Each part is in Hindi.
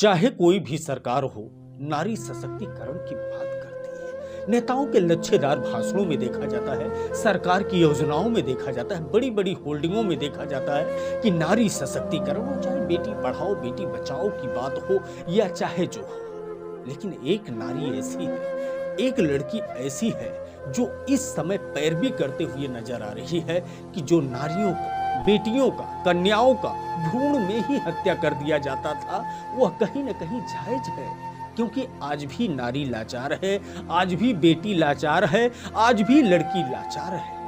चाहे कोई भी सरकार हो, नारी सशक्तिकरण की बात करती है। नेताओं के लच्छेदार भाषणों में देखा जाता है, सरकार की योजनाओं में देखा जाता है, बड़ी बड़ी होल्डिंगों में देखा जाता है कि नारी सशक्तिकरण हो, चाहे बेटी पढ़ाओ बेटी बचाओ की बात हो या चाहे जो हो। लेकिन एक नारी ऐसी है, एक लड़की ऐसी है जो इस समय पैरवी करते हुए नजर आ रही है कि जो नारियों का, बेटियों का, कन्याओं का भ्रूण में ही हत्या कर दिया जाता था, वह कहीं न कहीं जायज है। क्योंकि आज भी नारी लाचार है, आज भी बेटी लाचार है, आज भी लड़की लाचार है।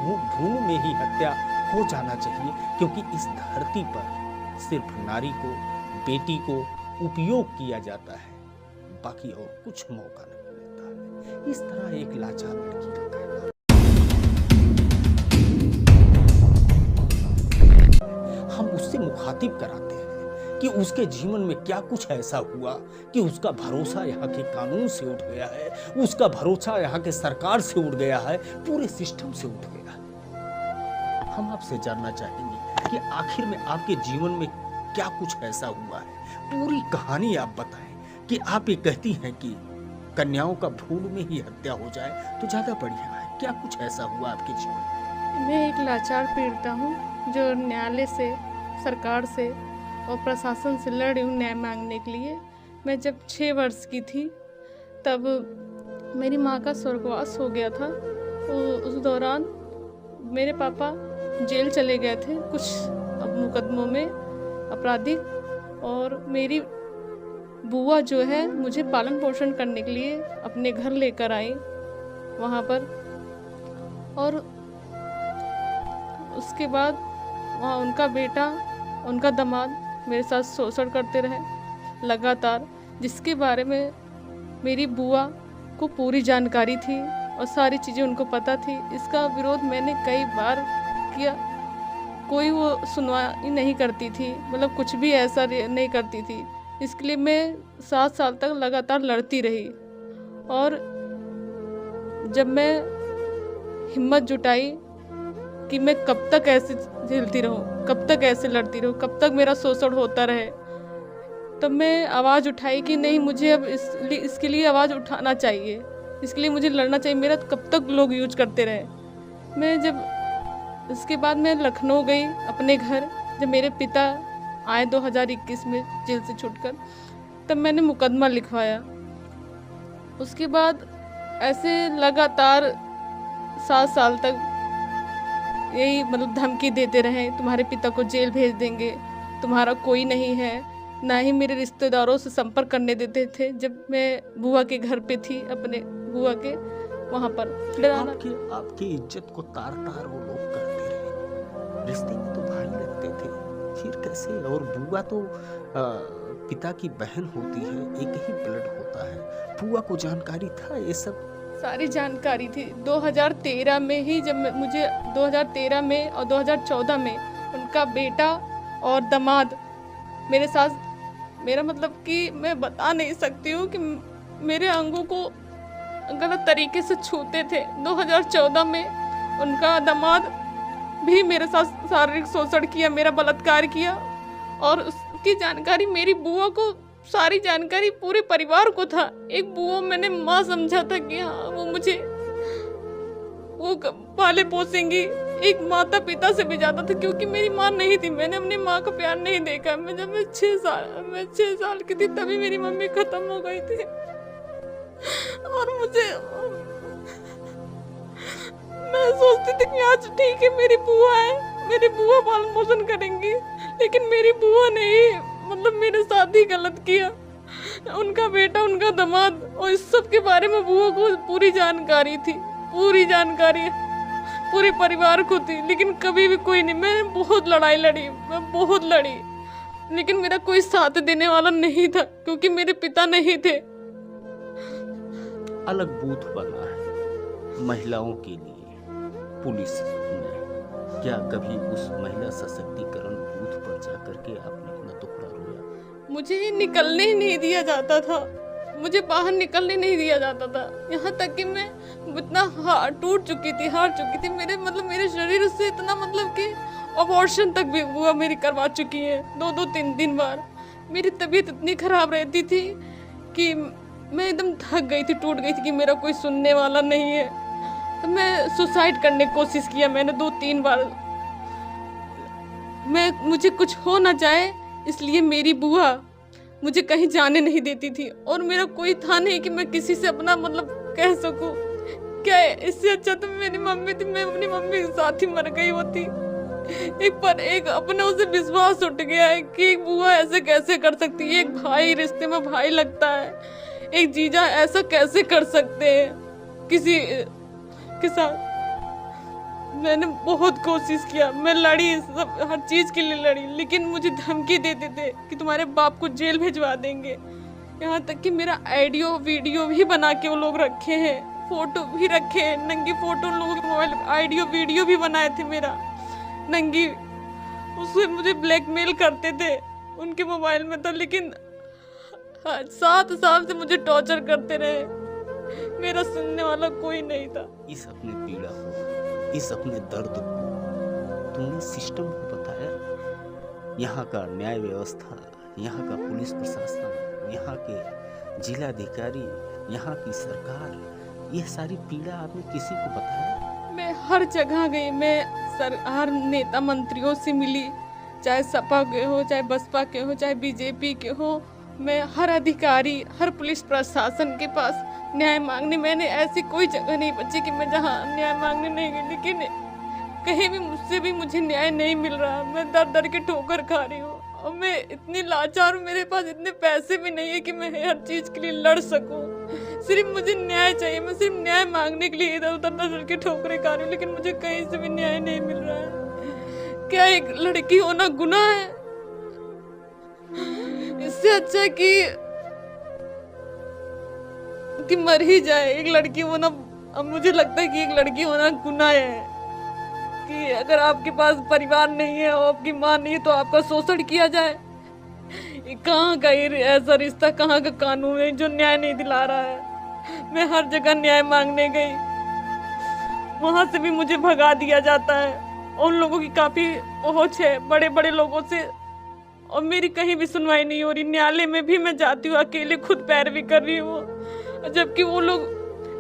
भ्रूण में ही हत्या हो जाना चाहिए, क्योंकि इस धरती पर सिर्फ नारी को, बेटी को उपयोग किया जाता है, बाकी और कुछ मौका नहीं मिलता है। इस तरह एक लाचार लड़की का कहना। हम उससे मुखातिब कराते हैं कि उसके जीवन में क्या कुछ ऐसा हुआ कि उसका भरोसा यहाँ के कानून से उठ गया है, उसका भरोसा यहाँ के सरकार से उठ गया है, पूरे सिस्टम से उठ गया है। हम आपसे जानना चाहेंगे कि आखिर में आपके जीवन में क्या कुछ ऐसा हुआ है। पूरी कहानी आप बताएं कि आप ये कहती हैं कि कन्याओं का भ्रूण में ही हत्या हो जाए तो ज्यादा बढ़िया है। क्या कुछ ऐसा हुआ आपके जीवन में? मैं एक लाचार पीड़िता हूँ जो न्यायालय से, सरकार से और प्रशासन से लड़ी हूँ न्याय मांगने के लिए। मैं जब 6 वर्ष की थी तब मेरी माँ का स्वर्गवास हो गया था। उस दौरान मेरे पापा जेल चले गए थे कुछ मुकदमों में आपराधिक, और मेरी बुआ जो है मुझे पालन पोषण करने के लिए अपने घर लेकर आई वहाँ पर। और उसके बाद वहाँ उनका बेटा, उनका दामाद मेरे साथ शोषण करते रहे लगातार, जिसके बारे में मेरी बुआ को पूरी जानकारी थी और सारी चीज़ें उनको पता थी। इसका विरोध मैंने कई बार किया, कोई वो सुनवाई नहीं करती थी, मतलब कुछ भी ऐसा नहीं करती थी। इसके लिए मैं 7 साल तक लगातार लड़ती रही। और जब मैं हिम्मत जुटाई कि मैं कब तक ऐसे झेलती रहूं, कब तक ऐसे लड़ती रहूं, कब तक मेरा शोषण होता रहे, तब मैं आवाज़ उठाई कि नहीं, मुझे अब इसके लिए आवाज़ उठाना चाहिए, इसके लिए मुझे लड़ना चाहिए। मेरा कब तक लोग यूज करते रहे। मैं जब इसके बाद मैं लखनऊ गई अपने घर, जब मेरे पिता आए 2021 में जेल से छूटकर, तब मैंने मुकदमा लिखवाया। उसके बाद ऐसे लगातार 7 साल तक यही मतलब धमकी देते रहे, तुम्हारे पिता को जेल भेज देंगे, तुम्हारा कोई नहीं है। ना ही मेरे रिश्तेदारों से संपर्क करने देते थे जब मैं बुआ के घर पे थी, अपने बुआ के वहाँ पर। आपकी इज्जत को तार तार वो लोग करते रहे। रिश्ते में तो भाई लगते थे, फिर कैसे? और बुआ तो पिता की बहन होती है, एक ही ब्लड होता है। बुआ को जानकारी था ये सब? सारी जानकारी थी। 2013 में ही, जब मुझे 2013 में और 2014 में उनका बेटा और दामाद मेरे साथ, मेरा मतलब कि मैं बता नहीं सकती हूँ कि मेरे अंगों को गलत तरीके से छूते थे। 2014 में उनका दामाद भी मेरे साथ शारीरिक शोषण किया, मेरा बलात्कार किया। और उसकी जानकारी मेरी बुआ को, सारी जानकारी पूरे परिवार को था। एक बुआ मैंने माँ समझा था कि हाँ वो मुझे वो पाले पोसेंगी, एक माता पिता से भी ज्यादा था, क्योंकि मेरी माँ नहीं थी। मैंने अपनी माँ का प्यार नहीं देखा। जब मैं 6 साल की थी तभी मेरी मम्मी खत्म हो गई थी। और मैं सोचती थी कि आज ठीक है मेरी बुआ है, मेरी बुआ पालन पोषण करेंगी, लेकिन मेरी बुआ ने ही मतलब मेरे साथ ही गलत किया। उनका बेटा, उनका दामाद, और इस सब के बारे में बुआ को पूरी जानकारी थी, पूरी जानकारी पूरे परिवार को थी, लेकिन कभी भी कोई नहीं। मैंने बहुत लड़ाई लड़ी, मैं बहुत लड़ी, लेकिन मेरा कोई साथ देने वाला नहीं था, क्योंकि मेरे पिता नहीं थे। अलग बूथ बना है महिलाओं के लिए पुलिस ने। क्या कभी उस महिला सशक्तिकरण बूथ पर जाकर के आपने अपना दुखड़ा रोया? मुझे निकलने ही नहीं दिया जाता था, मुझे बाहर निकलने नहीं दिया जाता था। यहाँ तक कि मैं इतना टूट चुकी थी, हार चुकी थी। मेरे शरीर से इतना मतलब कि अबॉर्शन तक भी हुआ मेरी करवा चुकी है 2-3 बार। मेरी तबीयत इतनी खराब रहती थी कि मैं एकदम थक गई थी, टूट गई थी कि मेरा कोई सुनने वाला नहीं है। तो मैं सुसाइड करने की कोशिश किया मैंने 2-3 बार। मुझे कुछ हो ना जाए इसलिए मेरी बुआ मुझे कहीं जाने नहीं देती थी, और मेरा कोई था नहीं कि मैं किसी से अपना मतलब कह सकूं। क्या है, इससे अच्छा तो मेरी मम्मी थी, मैं अपनी मम्मी के साथ ही मर गई होती। एक अपना उसे विश्वास उठ गया है कि एक बुआ ऐसे कैसे कर सकती है, एक भाई रिश्ते में भाई लगता है, एक जीजा ऐसा कैसे कर सकते हैं किसी के साथ। मैंने बहुत कोशिश किया, मैं लड़ी, सब हर चीज के लिए लड़ी, लेकिन मुझे धमकी देते थे कि तुम्हारे बाप को जेल भिजवा देंगे। यहाँ तक कि मेरा ऑडियो वीडियो भी बना के वो लोग रखे हैं, फोटो भी रखे हैं, नंगी फोटो लोगों के मोबाइल, ऑडियो वीडियो भी बनाए थे मेरा नंगी। उससे मुझे ब्लैकमेल करते थे, उनके मोबाइल में था, लेकिन 7 साल से मुझे टॉर्चर करते रहे। मेरा सुनने वाला कोई नहीं था। इस अपने पीड़ा को, इस अपने दर्द को तुमने सिस्टम को बताया? यहाँ का न्याय व्यवस्था, यहाँ का पुलिस प्रशासन, यहाँ के जिलाधिकारी, यहाँ की सरकार, यह सारी पीड़ा आपने किसी को बताया? मैं हर जगह गई, मैं हर नेता मंत्रियों से मिली, चाहे सपा के हो, चाहे बसपा के हो, चाहे बीजेपी के हो। मैं हर अधिकारी, हर पुलिस प्रशासन के पास न्याय मांगने, मैंने ऐसी कोई जगह नहीं बची कि मैं जहाँ न्याय मांगने नहीं गई, लेकिन कहीं भी मुझसे भी मुझे न्याय नहीं मिल रहा। मैं दर दर के ठोकर खा रही हूँ, और मैं इतनी लाचार हूँ, मेरे पास इतने पैसे भी नहीं है कि मैं हर चीज़ के लिए लड़ सकूँ। सिर्फ मुझे न्याय चाहिए, मैं सिर्फ न्याय मांगने के लिए इधर उधर दर के ठोकरें खा रही हूँ, लेकिन मुझे कहीं से भी न्याय नहीं मिल रहा है। क्या एक लड़की होना गुनाह है? इससे अच्छा कि मर ही जाए। एक लड़की होना, अब मुझे लगता है कि एक लड़की होना गुनाह है, कि अगर आपके पास परिवार नहीं है और आपकी माँ नहीं है तो आपका शोषण किया जाए। कहाँ का ऐसा रिश्ता, कहाँ का कानून है जो न्याय नहीं दिला रहा है? मैं हर जगह न्याय मांगने गई, वहां से भी मुझे भगा दिया जाता है। उन लोगों की काफी पहुंच है बड़े बड़े लोगों से, और मेरी कहीं भी सुनवाई नहीं हो रही। न्यायालय में भी मैं जाती हूँ अकेले, खुद पैरवी कर रही हूँ, जबकि वो लोग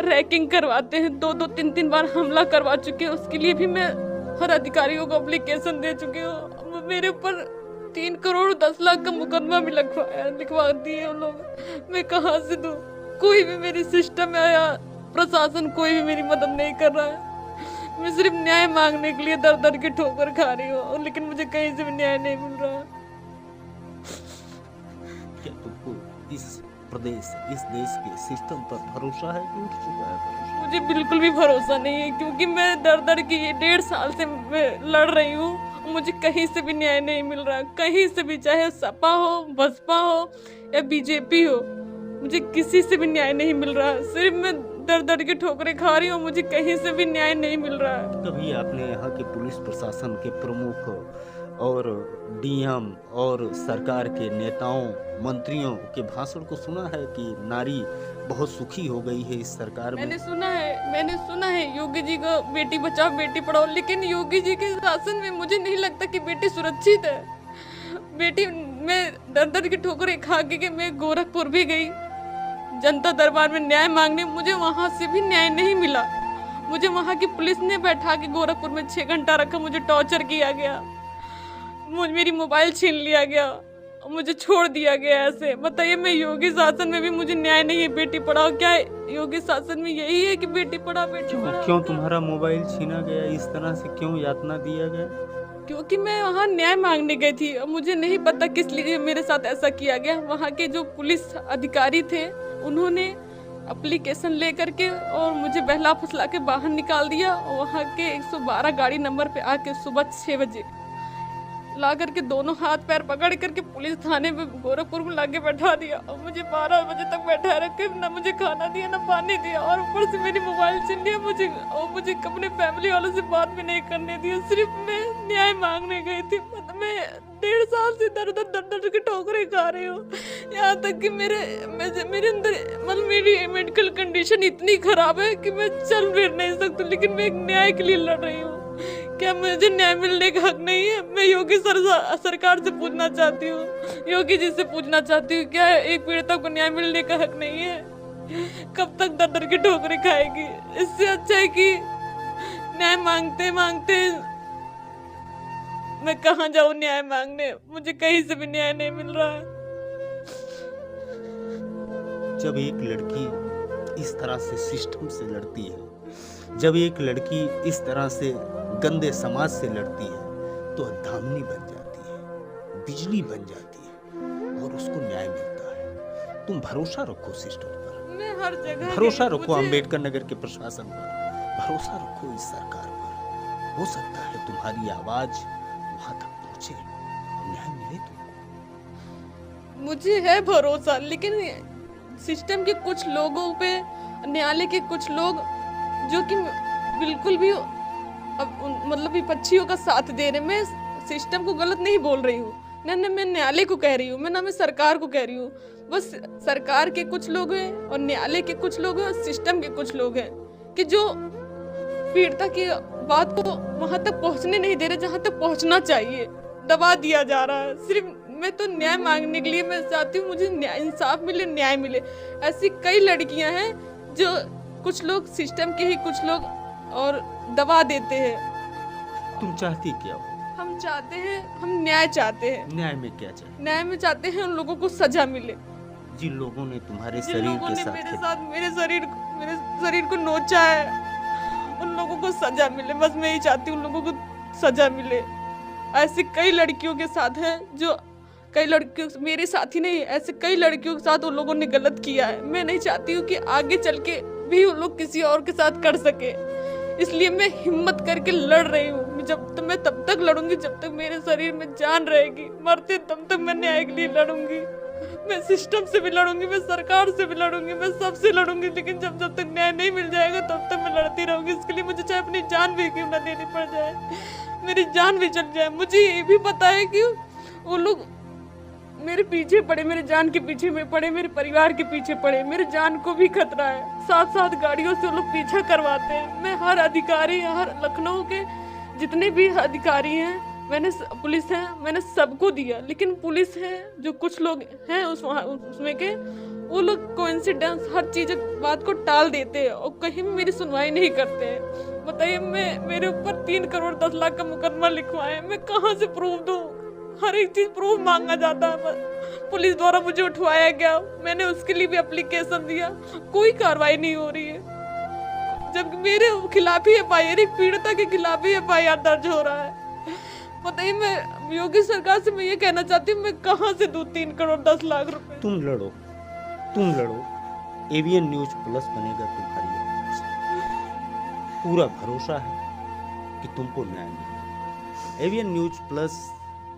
रैकिंग करवाते हैं। 2-2, 3-3 बार हमला करवा चुके हैं, उसके लिए भी मैं हर अधिकारियों को एप्लीकेशन दे चुकी हूँ। मेरे ऊपर 3 करोड़ 10 लाख का मुकदमा भी लिखवा दिए वो लोग। मैं कहाँ से दूँ? कोई भी मेरी सिस्टम या प्रशासन कोई भी मेरी मदद नहीं कर रहा है। मैं सिर्फ न्याय मांगने के लिए दर दर के ठोकर खा रही हूँ, लेकिन मुझे कहीं से भी न्याय नहीं मिल रहा है। क्या तुमको इस प्रदेश, इस देश के सिस्टम पर भरोसा है कि उठ चुका है भरोसा? मुझे बिल्कुल भी भरोसा नहीं है, क्योंकि मैं दर दर की 1.5 साल से मैं लड़ रही हूँ, मुझे कहीं से भी न्याय नहीं मिल रहा। कहीं से भी, चाहे सपा हो, बसपा हो या बीजेपी हो, मुझे किसी से भी न्याय नहीं मिल रहा। सिर्फ मैं दर दर के ठोकरें खा रही हूँ, मुझे कहीं से भी न्याय नहीं मिल रहा है। कभी आपने यहाँ के पुलिस प्रशासन के प्रमुख और डीएम और सरकार के नेताओं, मंत्रियों के भाषण को सुना है कि नारी बहुत सुखी हो गई है इस सरकार में? मैंने सुना है योगी जी को बेटी बचाओ बेटी पढ़ाओ, लेकिन योगी जी के शासन में मुझे नहीं लगता कि बेटी सुरक्षित है। बेटी, मैं दर दर की ठोकरें खा के मैं गोरखपुर भी गई जनता दरबार में न्याय मांगने, मुझे वहाँ से भी न्याय नहीं मिला। मुझे वहाँ की पुलिस ने बैठा के गोरखपुर में 6 घंटा रखा, मुझे टॉर्चर किया गया, मेरी मोबाइल छीन लिया गया, मुझे छोड़ दिया गया। ऐसे बताइए, मैं योगी शासन में भी मुझे न्याय नहीं है। बेटी पढ़ाओ, क्या योगी शासन में यही है कि बेटी पढ़ाओ बेटी पढ़ाओ? क्यों तुम्हारा मोबाइल छीना गया? इस तरह से क्यों यातना दिया गया? क्योंकि मैं वहाँ न्याय मांगने गई थी, मुझे नहीं पता किस लिए मेरे साथ ऐसा किया गया। वहाँ के जो पुलिस अधिकारी थे, उन्होंने एप्लीकेशन ले करके और मुझे बहला फुसला के बाहर निकाल दिया, और वहाँ के 112 गाड़ी नंबर पे आके सुबह 6 बजे ला करके दोनों हाथ पैर पकड़ करके पुलिस थाने में गोरखपुर में लाके बैठा दिया, और मुझे 12 बजे तक बैठा रखे, ना मुझे खाना दिया ना पानी दिया, और ऊपर से मेरी मोबाइल छीन लिया मुझे अपने फैमिली वालों से बात भी नहीं करने दिया। सिर्फ मैं न्याय मांगने गई थी। मैं 1.5 साल से दर दर के ठोकरें खा रही हूँ, यहाँ तक कि मेरे अंदर मतलब मेरी मेडिकल कंडीशन इतनी खराब है कि मैं चल फिर नहीं सकती, लेकिन मैं एक न्याय के लिए लड़ रही हूँ क्या मुझे न्याय मिलने का हक नहीं है? मैं योगी सरकार से पूछना चाहती हूँ, योगी जी से पूछना चाहती हूँ, क्या एक पीड़िता को न्याय मिलने का हक नहीं है? कब तक दर दर की ठोकरें खाएगी? इससे अच्छा है कि न्याय मांगते मांगते मैं कहाँ जाऊँ न्याय मांगने? मुझे कहीं से भी न्याय नहीं मिल रहा है। जब एक लड़की इस तरह से सिस्टम से लड़ती है, जब एक लड़की इस तरह से गंदे समाज से लड़ती है, तो धामनी बन जाती है, बिजली बन जाती है और उसको न्याय मिलता है। तुम भरोसा रखो सिस्टम पर, मैं हर जगह भरोसा रखो अम्बेडकर नगर के प्रशासन पर, भरोसा रखो इस सरकार पर। हो सकता है तुम्हारी आवाज वहां तक पहुंचे और न्याय मिले तुमको। मुझे है भरोसा, लेकिन सिस्टम के कुछ लोगों पे, न्यायालय के कुछ लोग जो कि बिल्कुल भी मतलब विपक्षियों का साथ दे रहे। मैं सिस्टम को गलत नहीं बोल रही हूँ, न मैं न्यायालय को कह रही हूँ, मैं सरकार को कह रही हूँ। बस सरकार के कुछ लोग हैं और न्यायालय के कुछ लोग हैं और सिस्टम के कुछ लोग हैं कि जो पीड़िता की बात को वहां तक पहुंचने नहीं दे रहे जहां तक पहुंचना चाहिए, दबा दिया जा रहा है। सिर्फ मैं तो न्याय मांगने के लिए मैं चाहती हूँ, मुझे इंसाफ मिले, न्याय मिले। ऐसी कई लड़कियां हैं जो कुछ लोग सिस्टम के ही कुछ लोग और दबा देते हैं। तुम चाहती क्या हो? हम चाहते हैं, हम न्याय चाहते हैं। न्याय में क्या चाहिए? न्याय में चाहते हैं उन लोगों को सजा मिले जिन लोगों ने तुम्हारे जिन शरीर लोगों के ने साथ मेरे शरीर को नोचा है, उन लोगों को सजा मिले। बस मैं ही चाहती हूँ उन लोगों को सजा मिले। ऐसी कई लड़कियों के साथ है, जो कई लड़कियों, मेरे साथ ही नहीं, ऐसे कई लड़कियों के साथ उन लोगों ने गलत किया है। मैं नहीं चाहती हूँ कि आगे चल के भी उन लोग किसी और के साथ कर सके, इसलिए मैं हिम्मत करके लड़ रही हूँ। मैं तब तक लड़ूंगी जब तक मेरे शरीर में जान रहेगी। मरते तब तक मैं न्याय के लिए लड़ूंगी। मैं सिस्टम से भी लड़ूंगी, मैं सरकार से भी लड़ूंगी, मैं सबसे लड़ूंगी, लेकिन जब तक न्याय नहीं मिल जाएगा तब तक मैं लड़ती रहूंगी। इसके लिए मुझे चाहे अपनी जान भी क्यों ना देनी पड़ जाए, मेरी जान भी चल जाए। मुझे ये भी पता है कि वो लोग मेरे पीछे पड़े, मेरे जान के पीछे में पड़े, मेरे परिवार के पीछे पड़े, मेरे जान को भी खतरा है। 7-7 गाड़ियों से वो लोग पीछा करवाते हैं। मैं हर अधिकारी, हर लखनऊ के जितने भी अधिकारी हैं, मैंने पुलिस है, मैंने सबको दिया, लेकिन पुलिस है जो कुछ लोग हैं उसमें के, वो लोग कोइंसिडेंस हर चीज बात को टाल देते हैं और कहीं भी मेरी सुनवाई नहीं करते हैं। बताइए, मेरे ऊपर 3 करोड़ 10 लाख का मुकदमा लिखवाए, मैं कहाँ से प्रूफ दूँ? हर एक चीज प्रूफ मांगा जाता है। पुलिस द्वारा मुझे उठवाया गया, मैंने उसके लिए भी एप्लीकेशन दिया, कोई कार्रवाई नहीं हो रही है। जब मेरे खिलाफ ही FIR, एक पीड़िता के खिलाफ ही FIR दर्ज हो रहा है। बताइए, मैं योगी सरकार से मैं ये कहना चाहती हूँ, मैं कहाँ से दूँ 3 करोड़ 10 लाख रुपए? तुम लड़ो, ABN न्यूज प्लस बनेगा तुम्हारी आवाज। पूरा भरोसा है कि तुमको न्याय मिलेगा। ABN न्यूज प्लस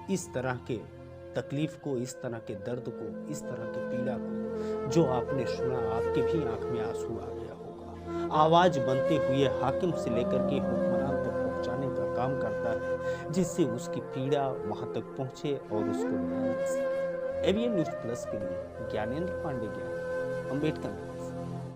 इस तरह के तकलीफ को, इस तरह के दर्द को, इस तरह की पीड़ा को जो आपने सुना, आपके भी आंख में आंसू आ गया होगा। आवाज बनते हुए हाकिम से लेकर के हुक्मरान तक पहुंचाने का काम करता है, जिससे उसकी पीड़ा वहां तक पहुंचे और उसको न्याय मिल सके। ABN न्यूज प्लस के लिए ज्ञानेंद्र पांडे, अम्बेडकर।